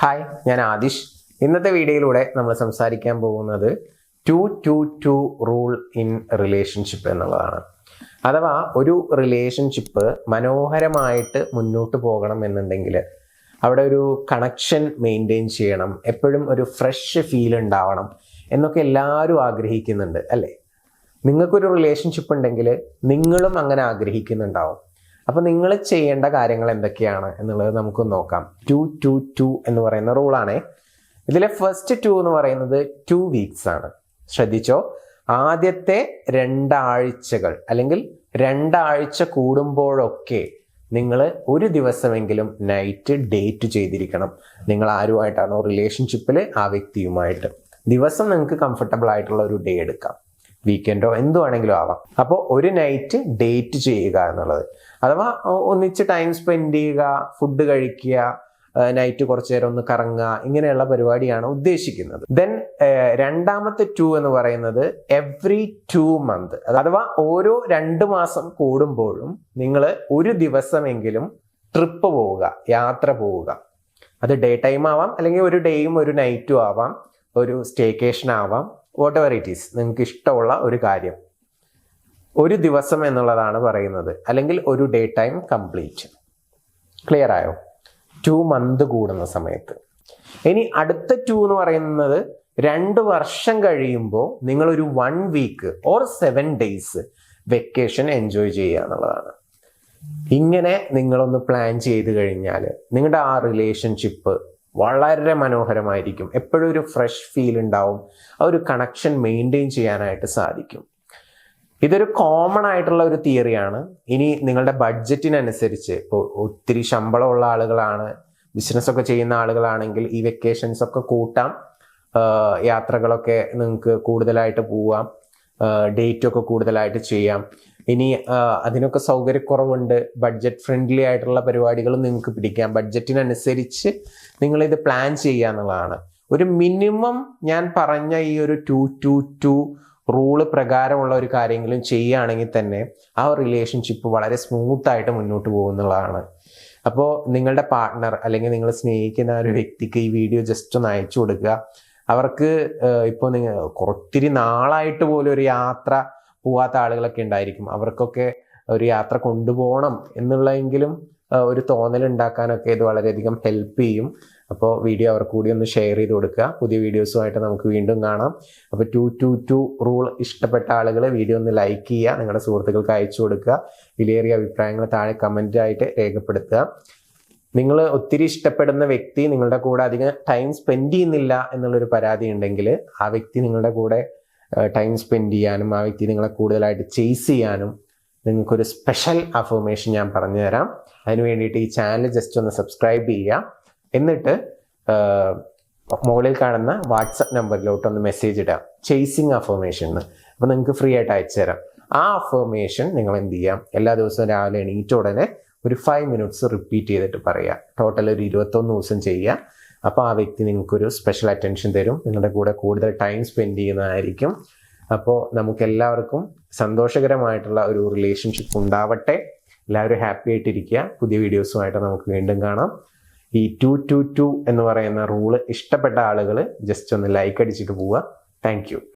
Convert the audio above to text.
Hi, ഞാൻ ആദിഷ്. ഇന്നത്തെ വീഡിയോയിലൂടെ നമ്മൾ സംസാരിക്കാൻ പോകുന്നത് 2-2-2 റൂൾ ഇൻ റിലേഷൻഷിപ്പ് എന്നുള്ളതാണ്. അഥവാ ഒരു റിലേഷൻഷിപ്പ് മനോഹരമായിട്ട് മുന്നോട്ട് പോകണം എന്നുണ്ടെങ്കിൽ അവിടെ ഒരു കണക്ഷൻ മെയിൻറ്റെയിൻ ചെയ്യണം, എപ്പോഴും ഒരു ഫ്രഷ് ഫീൽ ഉണ്ടാവണം എന്നൊക്കെ എല്ലാവരും ആഗ്രഹിക്കുന്നുണ്ട് അല്ലേ? നിങ്ങൾക്കൊരു റിലേഷൻഷിപ്പ് ഉണ്ടെങ്കിൽ നിങ്ങളും അങ്ങനെ ആഗ്രഹിക്കുന്നുണ്ടാവും. അപ്പോൾ നിങ്ങൾ ചെയ്യേണ്ട കാര്യങ്ങൾ എന്തൊക്കെയാണ് എന്നുള്ളത് നമുക്ക് നോക്കാം. 2-2-2 എന്ന് പറയുന്ന റൂളാണ്. ഇതിലെ ഫസ്റ്റ് 2 എന്ന് പറയുന്നത് 2 വീക്സ് ആണ്. ശ്രദ്ധിച്ചോ, ആദ്യത്തെ 2 ആഴ്ചകൾ അല്ലെങ്കിൽ 2 ആഴ്ച കൂടുമ്പോഴൊക്കെ നിങ്ങൾ ഒരു ദിവസമെങ്കിലും നൈറ്റ് ഡേറ്റ് ചെയ്തിരിക്കണം. നിങ്ങൾ ആരുമായിട്ടാണോ റിലേഷൻഷിപ്പിൽ ആ വ്യക്തിയുമായിട്ട് ദിവസം നിങ്ങൾക്ക് കംഫർട്ടബിൾ ആയിട്ടുള്ള ഒരു ഡേ എടുക്കാം, വീക്കെൻഡോ എന്ത് വേണമെങ്കിലും ആവാം. അപ്പോൾ ഒരു നൈറ്റ് ഡേറ്റ് ചെയ്യുക എന്നുള്ളത്, അഥവാ ഒന്നിച്ച് ടൈം സ്പെൻഡ് ചെയ്യുക, ഫുഡ് കഴിക്കുക, നൈറ്റ് കുറച്ചു നേരം ഒന്ന് കറങ്ങുക, ഇങ്ങനെയുള്ള പരിപാടിയാണ് ഉദ്ദേശിക്കുന്നത്. ദെൻ രണ്ടാമത്തെ 2 എന്ന് പറയുന്നത് എവ്രി 2 മന്ത്, അഥവാ ഓരോ 2 മാസം കൂടുമ്പോഴും നിങ്ങൾ ഒരു ദിവസമെങ്കിലും ട്രിപ്പ് പോവുക, യാത്ര പോവുക. അത് ഡേ ടൈം ആവാം, അല്ലെങ്കിൽ ഒരു ഡേയും ഒരു നൈറ്റും ആവാം, ഒരു സ്റ്റേക്കേഷൻ ആവാം, വാട്ട് എവർ ഇറ്റ് ഈസ്, നിങ്ങൾക്ക് ഇഷ്ടമുള്ള ഒരു കാര്യം. ഒരു ദിവസം എന്നുള്ളതാണ് പറയുന്നത്, അല്ലെങ്കിൽ ഒരു ഡേ ടൈം കംപ്ലീറ്റ്. ക്ലിയർ ആയോ? 2 മന്ത് കൂടുന്ന സമയത്ത്. ഇനി അടുത്ത 2 എന്ന് പറയുന്നത് 2 വർഷം കഴിയുമ്പോൾ നിങ്ങളൊരു 1 week or 7 days vacation enjoy ചെയ്യുക എന്നുള്ളതാണ്. ഇങ്ങനെ നിങ്ങളൊന്ന് പ്ലാൻ ചെയ്ത് കഴിഞ്ഞാൽ നിങ്ങളുടെ ആ റിലേഷൻഷിപ്പ് വളരെ മനോഹരമായിരിക്കും. എപ്പോഴും ഒരു ഫ്രഷ് ഫീൽ ഉണ്ടാവും, ആ ഒരു കണക്ഷൻ മെയിൻറ്റെയിൻ ചെയ്യാനായിട്ട് സാധിക്കും. ഇതൊരു കോമൺ ആയിട്ടുള്ള ഒരു തിയറിയാണ്. ഇനി നിങ്ങളുടെ ബഡ്ജറ്റിനനുസരിച്ച്, ഇപ്പോൾ ഒത്തിരി ശമ്പളമുള്ള ആളുകളാണ്, ബിസിനസ്സൊക്കെ ചെയ്യുന്ന ആളുകളാണെങ്കിൽ ഈ വെക്കേഷൻസ് ഒക്കെ കൂട്ടാം, യാത്രകളൊക്കെ നിങ്ങൾക്ക് കൂടുതലായിട്ട് പോവാം, ഡേറ്റൊക്കെ കൂടുതലായിട്ട് ചെയ്യാം. ഇനി അതിനൊക്കെ സൗകര്യക്കുറവുണ്ട്, ബഡ്ജറ്റ് ഫ്രണ്ട്ലി ആയിട്ടുള്ള പരിപാടികളും നിങ്ങൾക്ക് പിടിക്കാം. ബഡ്ജറ്റിനനുസരിച്ച് നിങ്ങളിത് പ്ലാൻ ചെയ്യുക എന്നുള്ളതാണ്. ഒരു മിനിമം ഞാൻ പറഞ്ഞ ഈ ഒരു 2-2-2 റൂള് പ്രകാരമുള്ള ഒരു കാര്യങ്ങളും ചെയ്യുകയാണെങ്കിൽ തന്നെ ആ റിലേഷൻഷിപ്പ് വളരെ സ്മൂത്തായിട്ട് മുന്നോട്ട് പോകുന്നതാണ്. അപ്പോൾ നിങ്ങളുടെ പാർട്ട്ണർ അല്ലെങ്കിൽ നിങ്ങൾ സ്നേഹിക്കുന്ന ഒരു വ്യക്തിക്ക് ഈ വീഡിയോ ജസ്റ്റ് ഒന്ന് അയച്ചു കൊടുക്കുക. അവർക്ക് ഇപ്പോൾ നിങ്ങൾ ഒത്തിരി നാളായിട്ട് പോലും ഒരു യാത്ര പോവാത്ത ആളുകളൊക്കെ ഉണ്ടായിരിക്കും. അവർക്കൊക്കെ ഒരു യാത്ര കൊണ്ടുപോകണം എന്നുള്ളതെങ്കിലും ഒരു തോന്നൽ ഉണ്ടാക്കാനൊക്കെ ഇത് വളരെയധികം ഹെൽപ്പ് ചെയ്യും. അപ്പോൾ വീഡിയോ അവർക്ക് കൂടി ഒന്ന് ഷെയർ ചെയ്ത് കൊടുക്കുക. പുതിയ വീഡിയോസുമായിട്ട് നമുക്ക് വീണ്ടും കാണാം. അപ്പോൾ 2-2-2 റൂൾ ഇഷ്ടപ്പെട്ട ആളുകൾ വീഡിയോ ഒന്ന് ലൈക്ക് ചെയ്യുക, നിങ്ങളുടെ സുഹൃത്തുക്കൾക്ക് അയച്ചു കൊടുക്കുക. വിലയേറിയ അഭിപ്രായങ്ങൾ താഴെ കമൻ്റ് ആയിട്ട് രേഖപ്പെടുത്തുക. നിങ്ങൾ ഒത്തിരി ഇഷ്ടപ്പെടുന്ന വ്യക്തി നിങ്ങളുടെ കൂടെ അധികം ടൈം സ്പെൻഡ് ചെയ്യുന്നില്ല എന്നുള്ളൊരു പരാതി ഉണ്ടെങ്കിൽ ആ വ്യക്തി നിങ്ങളുടെ കൂടെ ടൈം സ്പെൻഡ് ചെയ്യാനും ആ വ്യക്തി നിങ്ങളെ കൂടുതലായിട്ട് ചേസ് ചെയ്യാനും നിങ്ങൾക്കൊരു സ്പെഷ്യൽ അഫർമേഷൻ ഞാൻ പറഞ്ഞു തരാം. അതിന് വേണ്ടിയിട്ട് ഈ ചാനൽ ജസ്റ്റ് ഒന്ന് സബ്സ്ക്രൈബ് ചെയ്യുക. എന്നിട്ട് മുകളിൽ കാണുന്ന വാട്സപ്പ് നമ്പറിലോട്ടൊന്ന് മെസ്സേജ് ഇടാം, ചേസിങ് അഫർമേഷൻ എന്ന്. അപ്പോൾ നിങ്ങൾക്ക് ഫ്രീ ആയിട്ട് അയച്ചു തരാം. ആ അഫർമേഷൻ നിങ്ങൾ എന്ത് ചെയ്യാം, എല്ലാ ദിവസവും രാവിലെ എണീറ്റ ഉടനെ ഒരു 5 മിനിറ്റ്സ് റിപ്പീറ്റ് ചെയ്തിട്ട് പറയുക. ടോട്ടൽ ഒരു 21 ദിവസം ചെയ്യുക. അപ്പോൾ ആ വ്യക്തി നിങ്ങൾക്കൊരു സ്പെഷ്യൽ അറ്റൻഷൻ തരും, നിങ്ങളുടെ കൂടെ കൂടുതൽ ടൈം സ്പെൻഡ് ചെയ്യുന്നതായിരിക്കും. അപ്പോൾ നമുക്ക് എല്ലാവർക്കും സന്തോഷകരമായിട്ടുള്ള ഒരു റിലേഷൻഷിപ്പ് ഉണ്ടാവട്ടെ. എല്ലാവരും ഹാപ്പി ആയിട്ടിരിക്കുക. പുതിയ വീഡിയോസുമായിട്ട് നമുക്ക് വീണ്ടും കാണാം. ഈ 2-2-2 എന്ന് പറയുന്ന റൂള് ഇഷ്ടപ്പെട്ട ആളുകൾ ജസ്റ്റ് ഒന്ന് ലൈക്ക് അടിച്ചിട്ട് പോവുക. Thank you.